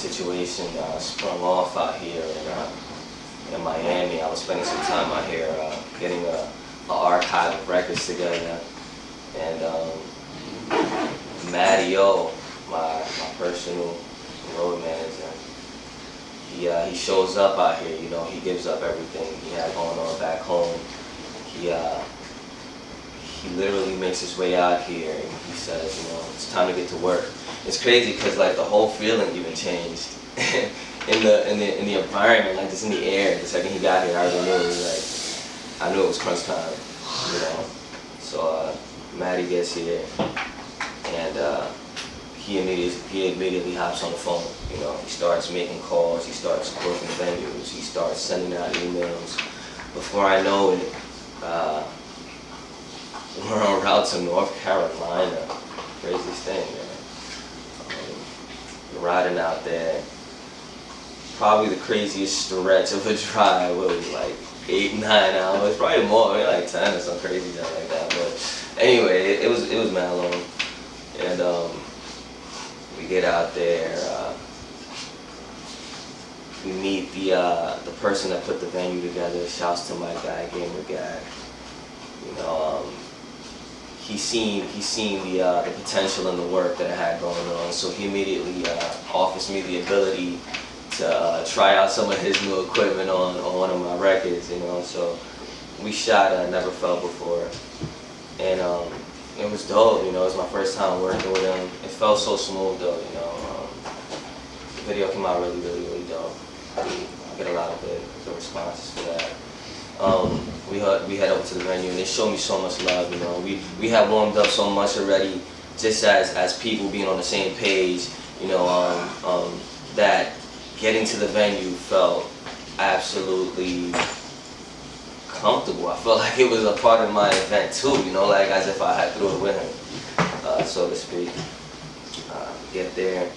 situation sprung off out here in Miami. I was spending some time out here getting an archive of records together, and Matty O, my personal road manager, he shows up out here. You know, he gives up everything he had going on back home. He literally makes his way out here, and he says, you know, it's time to get to work. It's crazy because like the whole feeling even changed in the environment, like just in the air. The second he got here, I already knew it was like, I knew it was crunch time, you know. So Matty gets here, and he immediately hops on the phone. You know, he starts making calls, he starts booking venues, he starts sending out emails. Before I know it, we're en route to North Carolina. Craziest thing, man. We're riding out there. Probably the craziest stretch of a drive. What was it, like 8, 9 hours? Probably more, maybe like 10 or some crazy thing like that. But anyway, it was mad long. And we get out there. We meet the person that put the venue together. Shouts to my guy, Gamer Guy. You know, he's seen the potential in the work that I had going on, so he immediately offers me the ability to try out some of his new equipment on one of my records, you know. So we shot Never Felt Before, and it was dope, you know. It was my first time working with him. It felt so smooth though, you know. The video came out really, really, really dope. I get a lot of good responses for that. We head over to the venue, and they showed me so much love, you know. We had warmed up so much already, just as people being on the same page, you know, that getting to the venue felt absolutely comfortable. I felt like it was a part of my event too, you know, like as if I had threw it with him, so to speak. Get there,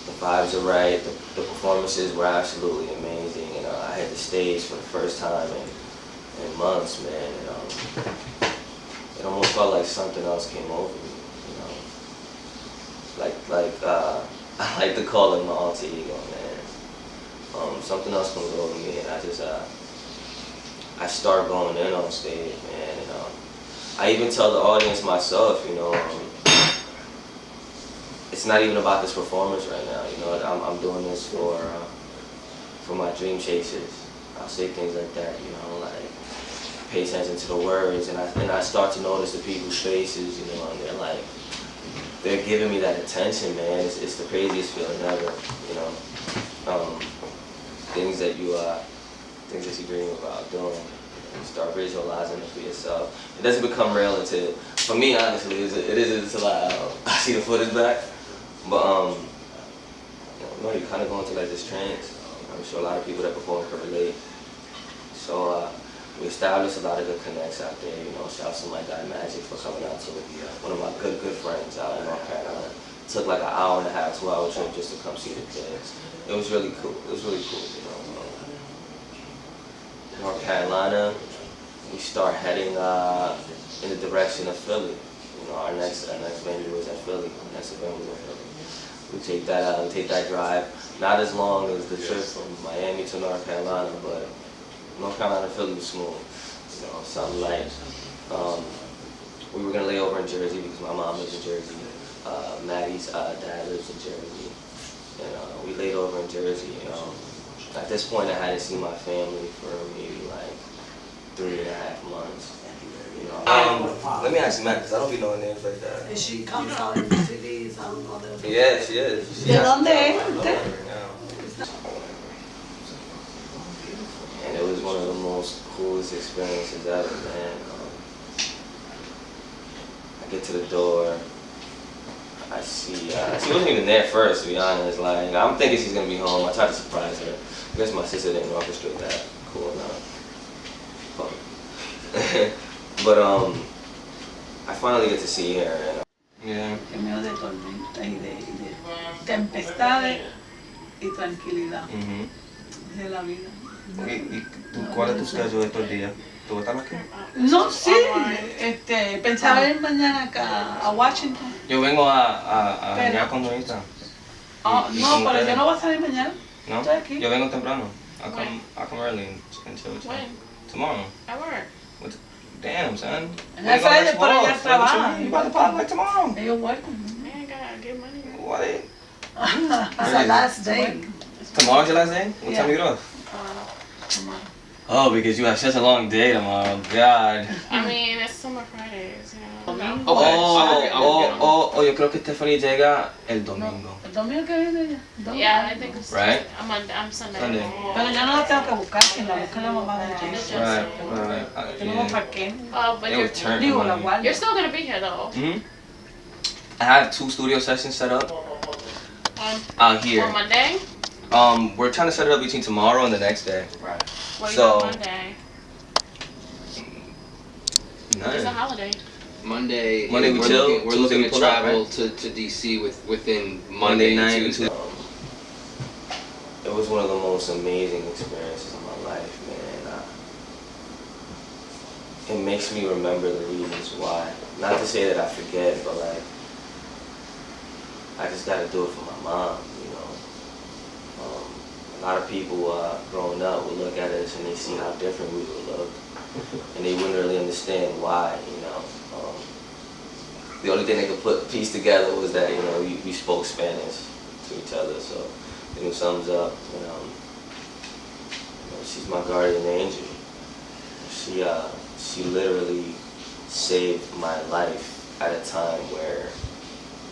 the vibes are right, the performances were absolutely amazing, and I hit the stage for the first time in months, man, and it almost felt like something else came over me, you know. I like to call it my alter ego, man. Something else comes over me, and I start going in on stage, man, and I even tell the audience myself, you know, it's not even about this performance right now, you know. I'm doing this for my dream chasers. I'll say things like that, you know, like pay attention to the words, and I start to notice the people's faces, you know, and they're giving me that attention, man. It's the craziest feeling ever, you know. Things that you dream about doing, you start visualizing it for yourself. It doesn't become real until, for me, honestly, it is until I see the footage back. But you know, you kind of go into like this trance. I'm sure a lot of people that perform can relate. So we established a lot of good connects out there. You know, shouts to my guy Magic for coming out to one of my good friends out in North Carolina. It took like an hour and a half, 2-hour trip just to come see the kids. It was really cool. It was really cool. You know, North Carolina, we start heading in the direction of Philly. You know, our next venue was at Philly. Our next event was at Philly. We take that drive, not as long as the trip from Miami to North Carolina, but North Carolina to Philly was smooth, you know, something light. We were gonna lay over in Jersey because my mom lives in Jersey. Maddie's dad lives in Jersey, and we laid over in Jersey. You know, at this point I hadn't seen my family for maybe like 3.5 months. You know, let me ask you, Matt, because I don't be knowing names like that. Is she comes out in the cities? I don't know that. Yeah, she is. ¿De dónde es usted? And it was one of the most coolest experiences ever, man. I get to the door, I see, she wasn't even there first, to be honest. Like, I'm thinking she's gonna be home. I tried to surprise her. I guess my sister didn't orchestrate that. Cool enough. But I finally get to see her. And, yeah. En medio de tormenta y de tempestades y tranquilidad. De la vida. ¿Y cuál es tu schedule estos días? ¿Tú estás aquí? No, sí. Pensaba ir mañana acá a Washington. Yo vengo a venir con Donita. Oh, no, pero yo no voy a salir mañana. No? Estoy aquí. Yo vengo temprano. When? I'll come early and chill with you. When? Tomorrow. At work. Damn, son. Ya sé, pero ella trabaja. You about to pop like tomorrow. Ellos vuelven. Man, gotta get money. What? It's the last day. Tomorrow's your last day? What Yeah. time you get off? Tomorrow. Oh, because you have such a long day tomorrow. God. I mean, it's summer Fridays, you know. Yo creo que Stephanie llega el domingo. El domingo que viene ya. Domingo. Yeah, I think it's Right? I'm Sunday. Sunday. Pero yo no la tengo que buscar, quien la busca la mamá de Jason. Right. Tenemos para qué. Oh, but They you're, would turn Digo, la money. guardia. you're still gonna be here though. I have 2 studio sessions set up On out here. on Monday. We're trying to set it up between tomorrow and the next day. What do you So- got Monday? It's a None. holiday. Monday Monday we we're chill, looking, we're Tuesday looking we to pull up, travel right? to DC within Monday Monday night and and Tuesday. It was one of the most amazing experiences of my life, man. It makes me remember the reasons why. Not to say that I forget, but like, I just gotta do it for my mom, you know. A lot of people growing up would look at us and they see how different we would look, and they wouldn't really understand why, you know. The only thing they could piece together was that, you know, we spoke Spanish to each other, so they knew something's up. And, you know, she's my guardian angel. She literally saved my life at a time where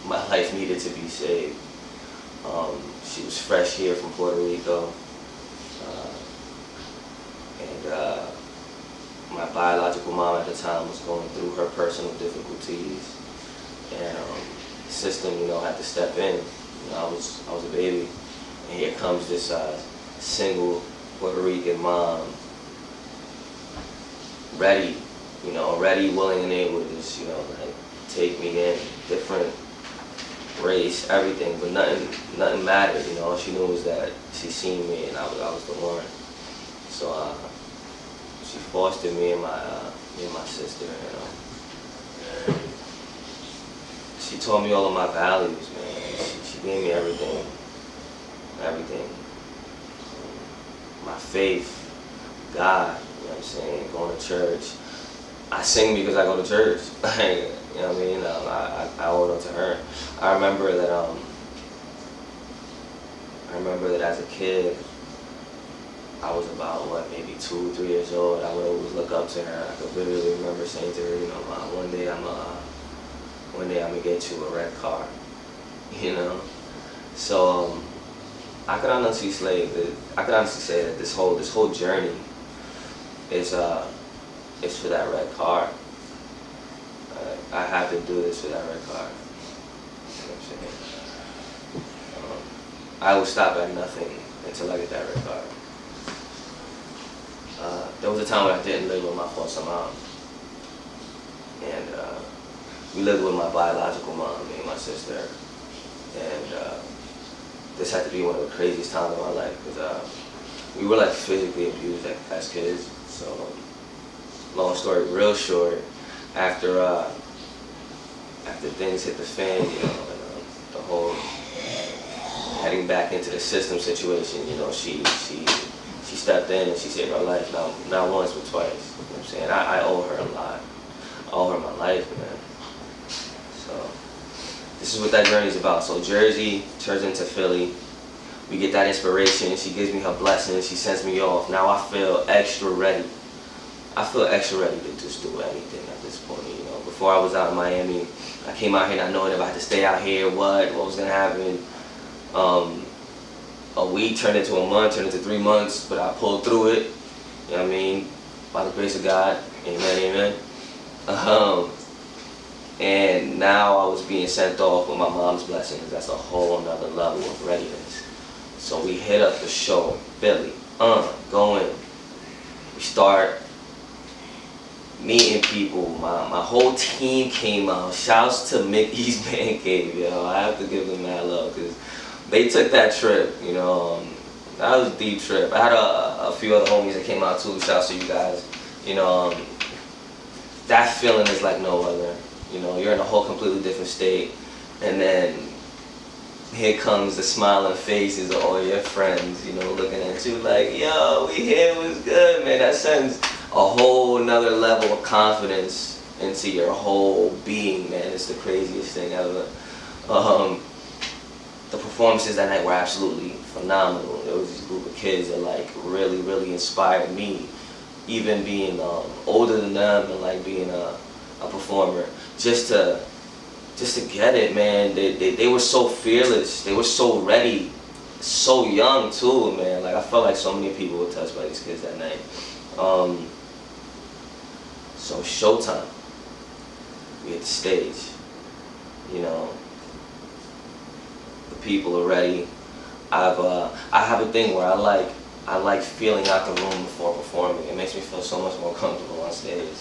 my life needed to be saved. She was fresh here from Puerto Rico, and my biological mom at the time was going through her personal difficulties, and the system, you know, had to step in. You know, I was a baby, and here comes this single Puerto Rican mom, ready, willing and able to just, you know, like take me in, different race, everything, but nothing mattered, you know. All she knew was that she seen me and I was the one. So she fostered me and my sister, you know. She taught me all of my values, man. She gave me everything. My faith, God, you know what I'm saying, going to church. I sing because I go to church. You know what I mean? I owe it to her. I remember that as a kid, I was about, maybe 2, 3 years old. I would always look up to her. I could vividly remember saying to her, you know, Mom, one day I'm gonna get you a red car, you know? So, I could honestly say that this whole journey is for that red car. I have to do this for that red car. You know what I'm saying? I will stop at nothing until I get that red car. There was a time when I didn't live with my foster mom, and we lived with my biological mom, me and my sister, and this had to be one of the craziest times of my life because we were like physically abused as kids. So, long story real short, after things hit the fan, you know, and the whole heading back into the system situation, you know, she stepped in and she saved her life, not once but twice. You know what I'm saying? I owe her a lot. I owe her my life, man. So this is what that journey is about. So Jersey turns into Philly. We get that inspiration. She gives me her blessings. She sends me off. Now I feel extra ready. I feel extra ready to just do anything at this point. You know, before I was out in Miami, I came out here not knowing if I had to stay out here, what was gonna happen. A week turned into a month, turned into 3 months, but I pulled through it. You know what I mean? By the grace of God, amen, amen. And now I was being sent off with my mom's blessings. That's a whole nother level of readiness. So we hit up the show, Philly, going. We start meeting people. My whole team came out. Shouts to Mickey's Man Cave, yo. I have to give them mad love because they took that trip, you know. That was a deep trip. I had a few other homies that came out too. Shouts to you guys. You know, that feeling is like no other. You know, you're in a whole completely different state, and then here comes the smiling faces of all your friends, you know, looking at you like, yo, we here, what's good, man. That sends a whole nother level of confidence into your whole being, man. It's the craziest thing ever. The performances that night were absolutely phenomenal. There was this group of kids that like really inspired me, even being older than them and like being a performer, just to get it, man. They were so fearless. They were so ready, so young too, man. Like I felt like so many people were touched by these kids that night. So showtime. We at the stage, you know. The people are ready. I have a thing where I like feeling out the room before performing. It makes me feel so much more comfortable on stage.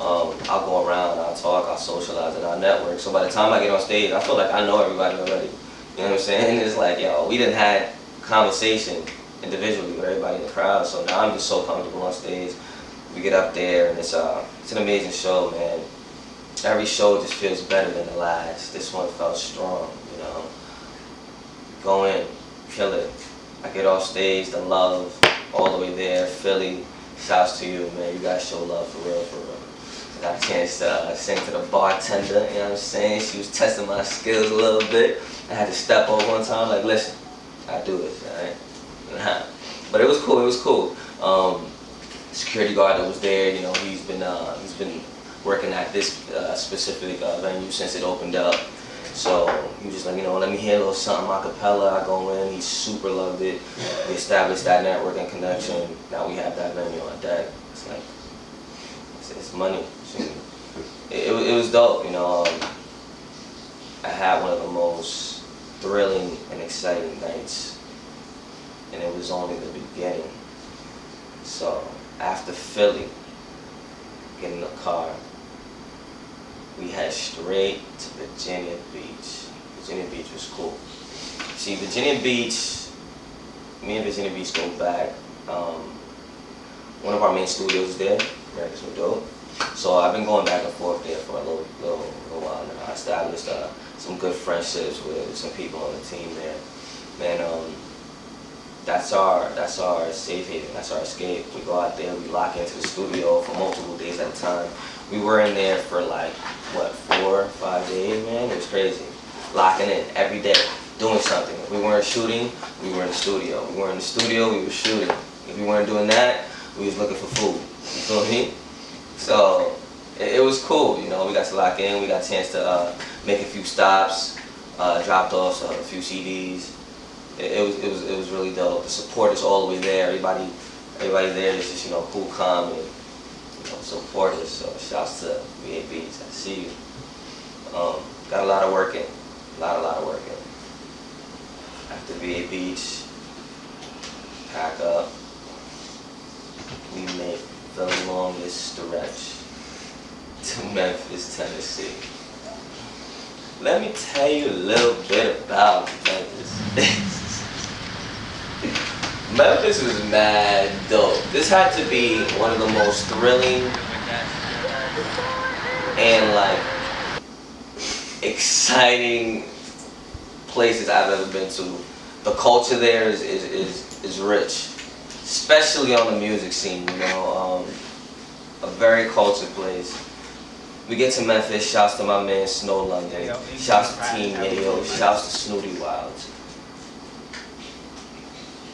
I'll go around, I'll talk, I'll socialize, and I'll network. So by the time I get on stage, I feel like I know everybody already. You know what I'm saying? It's like, yo, we done had conversation individually with everybody in the crowd. So now I'm just so comfortable on stage. We get up there, and it's an amazing show, man. Every show just feels better than the last. This one felt strong, you know. Go in, kill it. I get off stage, the love, all the way there, Philly. Shouts to you, man. You guys show love for real, for real. I got a chance to sing to the bartender, you know what I'm saying? She was testing my skills a little bit. I had to step over one time, like, listen, I do this, alright? But it was cool, it was cool. Security guard that was there, you know, he's been working at this specific venue since it opened up. So he was just like, you know, let me hear a little something a cappella. I go in, he super loved it. We established that network and connection. Now we have that venue on deck. It's like, it's money. It was dope, you know. I had one of the most thrilling and exciting nights, and it was only the beginning. So after Philly, get in the car, we head straight to Virginia Beach. Virginia Beach was cool. See, Virginia Beach, me and Virginia Beach go back. One of our main studios is there, America's New Dope. So I've been going back and forth there for a little while now. I established some good friendships with some people on the team there. Man, that's our safe haven, that's our escape. We go out there, we lock into the studio for multiple days at a time. We were in there for like, what, 4 or 5 days, man? It was crazy. Locking in every day, doing something. If we weren't shooting, we were in the studio. We weren't in the studio, we were shooting. If we weren't doing that, we was looking for food. You feel me? So it was cool, you know. We got to lock in. We got a chance to make a few stops, dropped off a few CDs. It was really dope. The support is all the way there. Everybody there is just, you know, cool, calm, and, you know, support us. So shouts to VA Beats. I see you. Got a lot of work in. A lot of work in. After VA Beach, pack up. We make the longest stretch to Memphis, Tennessee. Let me tell you a little bit about Memphis. Memphis was mad dope. This had to be one of the most thrilling and like exciting places I've ever been to. The culture there is rich, especially on the music scene, you know. A very cultured place. We get to Memphis, shouts to my man Snow London, shouts to Team Yayo, shouts to Snooty Wilds.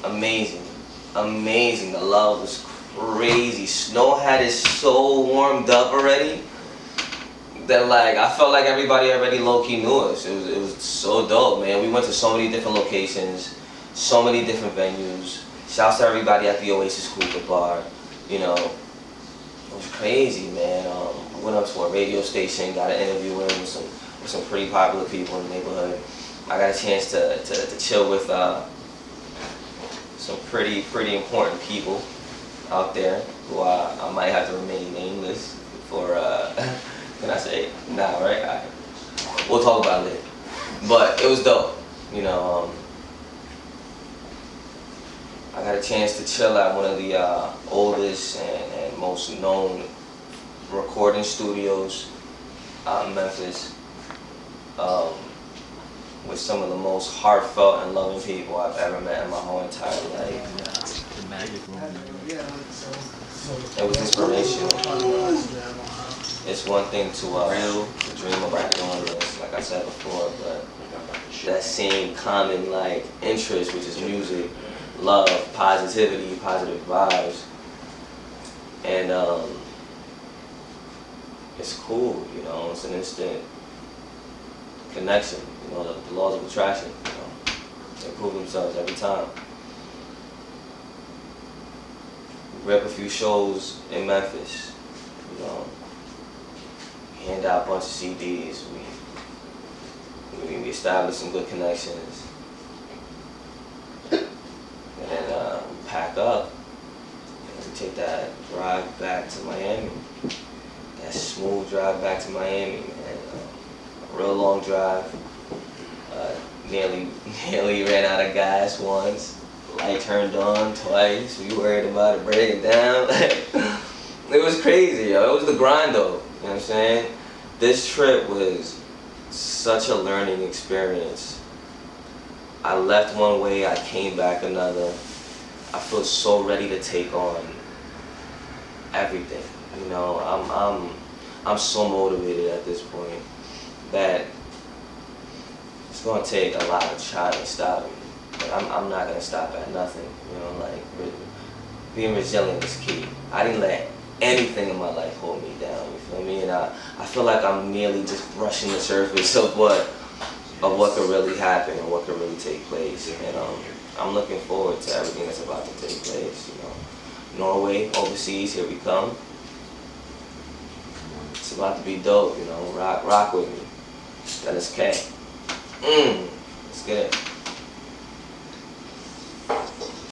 Amazing, amazing. The love was crazy. Snow had it so warmed up already that like I felt like everybody already low-key knew us. It was so dope, man. We went to so many different locations, so many different venues. Shouts to everybody at the Oasis Hookah Bar. You know, it was crazy, man. Went up to a radio station, got an interview with some pretty popular people in the neighborhood. I got a chance to chill with some pretty important people out there who I might have to remain nameless for. Can I say it? Nah, right? All right. We'll talk about it later. But it was dope, you know. I got a chance to chill at one of the oldest and most known recording studios out in Memphis. with some of the most heartfelt and loving people I've ever met in my whole entire life. The magic room. It was inspirational. It's one thing to dream about doing this, like I said before, but that same common like interest, which is music, love, positivity, positive vibes, and it's cool, you know. It's an instant connection, you know. The laws of attraction, you know, they prove themselves every time. We rep a few shows in Memphis, you know. Hand out a bunch of CDs. We established some good connections, and then we pack up and we take that drive back to Miami. That smooth drive back to Miami, man. A real long drive. Nearly ran out of gas once. Light turned on twice. We worried about it breaking down. It was crazy, yo. It was the grind, though. You know what I'm saying? This trip was such a learning experience. I left one way, I came back another. I feel so ready to take on everything. You know, I'm so motivated at this point that it's gonna take a lot of trying to stop me. But I'm not gonna stop at nothing. You know, like being resilient is key. I didn't let anything in my life hold me down. You feel me? And I feel like I'm nearly just brushing the surface of what could really happen and what could really take place. And I'm looking forward to everything that's about to take place. You know, Norway, overseas, here we come. It's about to be dope. You know, rock with me. That is K. Let's get it.